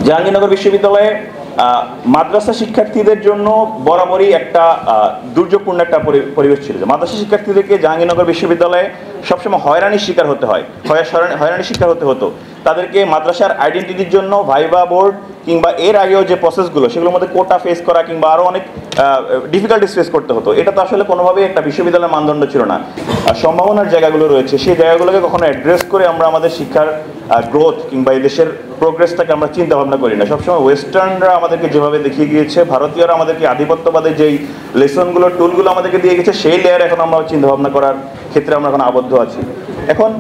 জাহাঙ্গীরনগর বিশ্ববিদ্যালয়ে মাদ্রাসা শিক্ষার্থীদের জন্য বরাবরই একটা দুর্যোগপূর্ণ একটা পরিবেশ ছিল। মাদ্রাসা শিক্ষার্থীদেরকে জাহাঙ্গীরনগর বিশ্ববিদ্যালয়ে সবসময় হয়রানির শিকার হতে হয়, হয়রানির শিকার হতে হতো। তাদেরকে মাদ্রাসার আইডেন্টিটির জন্য ভাইবা বোর্ড কিংবা এর আগেও যে প্রসেসগুলো সেগুলোর মধ্যে কোটা ফেস করা কিংবা আরও অনেক ডিফিকাল্টিস ফেস করতে হতো। এটা তো আসলে কোনোভাবেই একটা বিশ্ববিদ্যালয়ের মানদণ্ড ছিল না। সম্ভাবনার জায়গাগুলো রয়েছে, সেই জায়গাগুলোকে কখনো অ্যাড্রেস করে আমরা আমাদের শিক্ষার গ্রোথ কিংবা এই দেশের প্রোগ্রেসটাকে আমরা চিন্তা ভাবনা করি না। সবসময় ওয়েস্টার্নরা আমাদেরকে যেভাবে দেখিয়ে গিয়েছে, ভারতীয়রা আমাদেরকে আধিপত্যবাদের যেই লেসনগুলো টুলগুলো আমাদেরকে দিয়ে গেছে, সেই লেয়ার এখন আমরা চিন্তা ভাবনা করার ক্ষেত্রে আমরা এখন আবদ্ধ আছি। এখন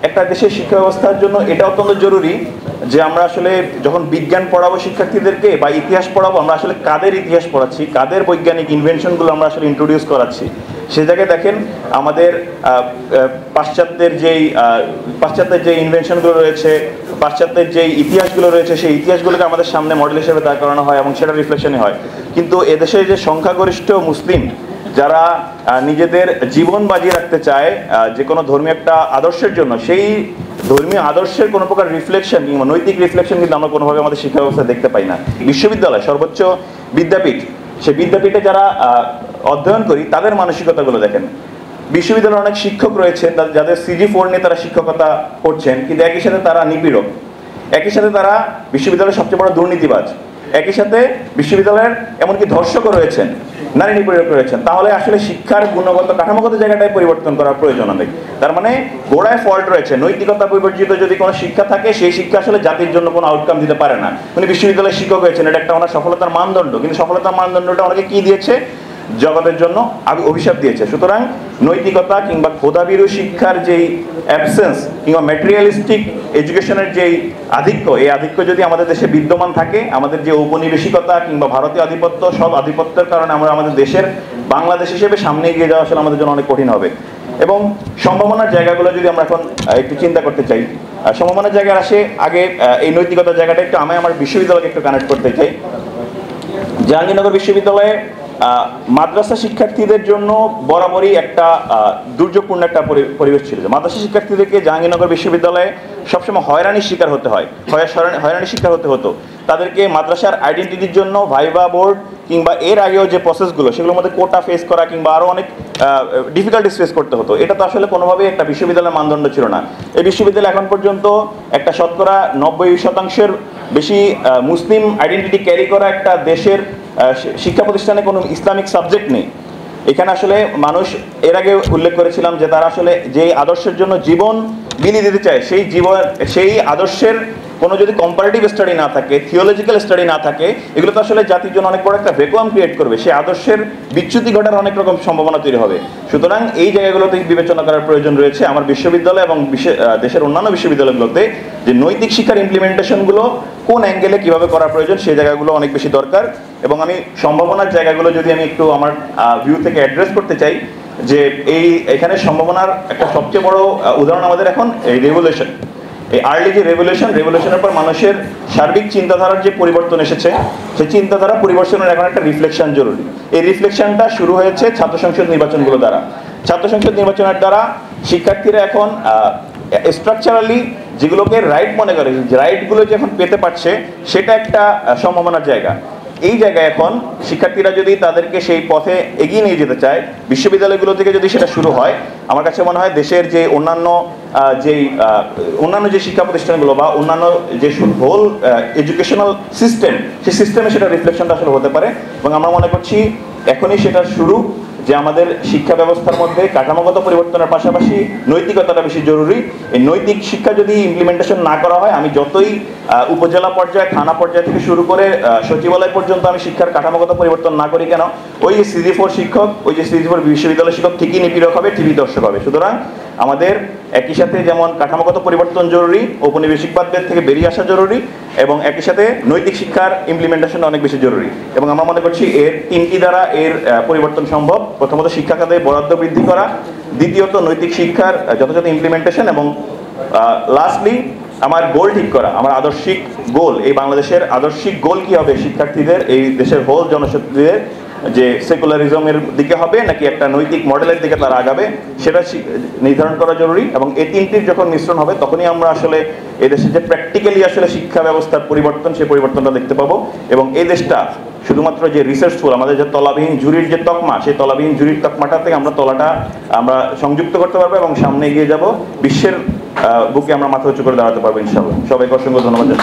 একটা দেশের শিক্ষা ব্যবস্থার জন্য এটা অত্যন্ত জরুরি যে আমরা আসলে যখন বিজ্ঞান পড়াবো শিক্ষার্থীদেরকে বা ইতিহাস পড়াবো, আমরা আসলে কাদের ইতিহাস পড়াচ্ছি, কাদের বৈজ্ঞানিক ইনভেনশনগুলো আমরা আসলে ইন্ট্রোডিউস করাচ্ছি। সে জায়গায় দেখেন আমাদের পাশ্চাত্যের যে ইনভেনশনগুলো রয়েছে, পাশ্চাত্যের যে ইতিহাসগুলো রয়েছে, সেই ইতিহাসগুলোকে আমাদের সামনে মডেল হিসেবে দাঁড় করানো হয় এবং সেটা রিফ্লেকশনই হয়। কিন্তু এদেশের যে সংখ্যাগরিষ্ঠ মুসলিম যারা নিজেদের জীবন বাজিয়ে রাখতে চায় যে কোনো ধর্মীয় একটা আদর্শের জন্য, সেই ধর্মীয় আদর্শের কোনো প্রকার রিফ্লেকশন কিংবা নৈতিক রিফ্লেকশন কিন্তু আমরা কোনোভাবে আমাদের শিক্ষা ব্যবস্থায় দেখতে পাই না। বিশ্ববিদ্যালয় সর্বোচ্চ বিদ্যাপীঠ, সেই বিদ্যাপীঠে যারা অধ্যয়ন করি তাদের মানসিকতাগুলো দেখেন। বিশ্ববিদ্যালয়ে অনেক শিক্ষক রয়েছে যাদের CG4 নিয়ে তারা শিক্ষকতা করছেন, কিন্তু একই সাথে তারা নিপীড়ক, একই সাথে তারা বিশ্ববিদ্যালয়ের সবচেয়ে বড় দুর্নীতিবাজ, একই সাথে বিশ্ববিদ্যালয়ের এমনকি ধর্ষকও রয়েছেন, নারী নিপীড়ক রয়েছেন। তাহলে আসলে শিক্ষার গুণগত কাঠামোগত জায়গাটায় পরিবর্তন করার প্রয়োজন অনেক। তার মানে গোড়ায় ফল্ট রয়েছে। নৈতিকতা বিবর্জিত যদি কোনো শিক্ষা থাকে, সেই শিক্ষা আসলে জাতির জন্য কোনো আউটকাম দিতে পারে না। উনি বিশ্ববিদ্যালয়ের শিক্ষক হয়েছেন, এটা একটা ওনার সফলতার মানদণ্ড, কিন্তু সফলতার মানদণ্ডটা ওনাকে কি দিয়েছে? জগতের জন্য অভিশাপ দিয়েছে। সুতরাং নৈতিকতা কিংবা খোদাভীরু শিক্ষার যেই অ্যাবসেন্স কিংবা ম্যাটেরিয়ালিস্টিক এডুকেশনের যেই আধিক্য, এই আধিক্য যদি আমাদের দেশে বিদ্যমান থাকে, আমাদের যে ঔপনিবেশিকতা কিংবা ভারতীয় আধিপত্য, সব আধিপত্যের কারণে আমরা আমাদের দেশের বাংলাদেশ হিসেবে সামনে এগিয়ে যাওয়া আসলে আমাদের জন্য অনেক কঠিন হবে। এবং সম্ভাবনার জায়গাগুলো যদি আমরা এখন একটু চিন্তা করতে চাই, সম্ভাবনার জায়গায় আসে আগে এই নৈতিকতার জায়গাটা একটু আমি আমার বিশ্ববিদ্যালয়কে একটু কানেক্ট করতে চাই। জাহাঙ্গীরনগর বিশ্ববিদ্যালয়ে মাদ্রাসা শিক্ষার্থীদের জন্য বরাবরই একটা দুর্যোগপূর্ণ একটা পরিবেশ ছিল। মাদ্রাসা শিক্ষার্থীদেরকে জাহাঙ্গীরনগর বিশ্ববিদ্যালয়ে সবসময় হয়রানির শিকার হতে হয়, হয়রানির শিকার হতে হতো। তাদেরকে মাদ্রাসার আইডেন্টিটির জন্য ভাইবা বোর্ড কিংবা এর আগেও যে প্রসেসগুলো সেগুলোর মধ্যে কোটা ফেস করা কিংবা আরও অনেক ডিফিকাল্টিস ফেস করতে হতো। এটা তো আসলে কোনোভাবেই একটা বিশ্ববিদ্যালয়ের মানদণ্ড ছিল না। এই বিশ্ববিদ্যালয় এখন পর্যন্ত একটা শতকরা 90% বেশি মুসলিম আইডেন্টিটি ক্যারি করা একটা দেশের শিক্ষা প্রতিষ্ঠানে কোনো ইসলামিক সাবজেক্ট নেই। এখানে আসলে মানুষ, এর আগে উল্লেখ করেছিলাম যে তারা আসলে যে আদর্শের জন্য জীবন বিলিয়ে দিতে চায়, সেই আদর্শের কোনো যদি কম্পারেটিভ স্টাডি না থাকে, থিওলজিক্যাল স্টাডি না থাকে, এগুলো তো আসলে জাতির জন্য অনেক বড় একটা ভ্যাকুয়াম ক্রিয়েট করবে। সেই আদর্শের বিচ্যুতি ঘটার অনেক রকম সম্ভাবনা তৈরি হবে। সুতরাং এই জায়গাগুলোতে বিবেচনা করার প্রয়োজন রয়েছে আমার বিশ্ববিদ্যালয় এবং দেশের অন্যান্য বিশ্ববিদ্যালয়গুলোতে, যে নৈতিক শিক্ষার ইমপ্লিমেন্টেশনগুলো কোন অ্যাঙ্গেলে কীভাবে করা প্রয়োজন, সেই জায়গাগুলো অনেক বেশি দরকার। এবং আমি সম্ভাবনার জায়গাগুলো যদি আমি একটু আমার ভিউ থেকে অ্যাড্রেস করতে চাই, যে এখানে সম্ভাবনার একটা সবচেয়ে বড় উদাহরণ আমাদের এখন এই রেভলিউশন, এই আর্লি যে রেভলিউশনের পর মানুষের সার্বিক চিন্তাধারার যে পরিবর্তন এসেছে, সেই চিন্তাধারা পরিবর্তনের এখন একটা রিফ্লেকশন জরুরি। এই রিফ্লেকশনটা শুরু হয়েছে ছাত্র সংসদ নির্বাচনগুলো দ্বারা। ছাত্র সংসদ নির্বাচনের দ্বারা শিক্ষার্থীরা এখন স্ট্রাকচারালি যেগুলোকে রাইট মনে করে, রাইটগুলো যে এখন পেতে পারছে, সেটা একটা সম্ভাবনার জায়গা। এই জায়গায় এখন শিক্ষার্থীরা যদি তাদেরকে সেই পথে এগিয়ে নিয়ে যেতে চায়, বিশ্ববিদ্যালয়গুলো থেকে যদি সেটা শুরু হয়, আমার কাছে মনে হয় দেশের যে অন্যান্য যে শিক্ষা প্রতিষ্ঠানগুলো বা অন্যান্য যে হোল এডুকেশনাল সিস্টেম, সেই সিস্টেমে সেটা রিফ্লেকশনটা আসলে হতে পারে। এবং আমরা মনে করছি এখনই সেটা শুরু, যে আমাদের শিক্ষা ব্যবস্থার মধ্যে কাঠামোগত পরিবর্তনের পাশাপাশি নৈতিকতাটা বেশি জরুরি। এই নৈতিক শিক্ষা যদি ইমপ্লিমেন্টেশন না করা হয়, আমি যতই উপজেলা পর্যায়ে, থানা পর্যায় থেকে শুরু করে সচিবালয় পর্যন্ত আমি শিক্ষার কাঠামোগত পরিবর্তন না করি কেন, ওই যে CG4 শিক্ষক, ওই যে CG4 বিশ্ববিদ্যালয় শিক্ষক ঠিকই নিপীড়ক হবে, ঠিকই দর্শক হবে। সুতরাং আমাদের একই সাথে যেমন কাঠামোগত পরিবর্তন জরুরি, ঔপনিবেশিকবাদের থেকে বেরিয়ে আসা জরুরি, এবং একই সাথে নৈতিক শিক্ষার ইমপ্লিমেন্টেশন অনেক বেশি জরুরি। এবং আমরা মনে করছি এর তিনটি দ্বারা এর পরিবর্তন সম্ভব। প্রথমত শিক্ষা খাতে বরাদ্দ বৃদ্ধি করা, দ্বিতীয়ত নৈতিক শিক্ষার যথাযথ ইমপ্লিমেন্টেশন, এবং লাস্টলি আমার গোল ঠিক করা, আমার আদর্শিক গোল, এই বাংলাদেশের আদর্শিক গোল কি হবে শিক্ষার্থীদের, এই দেশের হোল জনশক্তিদের যে সেকুলারিজমের দিকে হবে নাকি একটা নৈতিক মডেলের দিকে তারা আগাবে, সেটা নির্ধারণ করা জরুরি। এবং এই তিনটির যখন মিশ্রণ হবে তখনই আমরা আসলে এদেশে যে প্র্যাকটিক্যালি আসলে শিক্ষা ব্যবস্থার পরিবর্তন, সেই পরিবর্তনটা দেখতে পাবো। এবং এই দেশটা শুধুমাত্র যে রিসার্চফুল, আমাদের যে তলাবিহীন ঝুড়ির যে তকমা, সেই তলাবিহীন ঝুড়ির তকমাটা থেকে আমরা তলাটা আমরা সংযুক্ত করতে পারবো এবং সামনে এগিয়ে যাব, বিশ্বের বুকে আমরা মাথা উঁচু করে দাঁড়াতে পারবো ইনশাআল্লাহ। সবাইকে অসংখ্য ধন্যবাদ।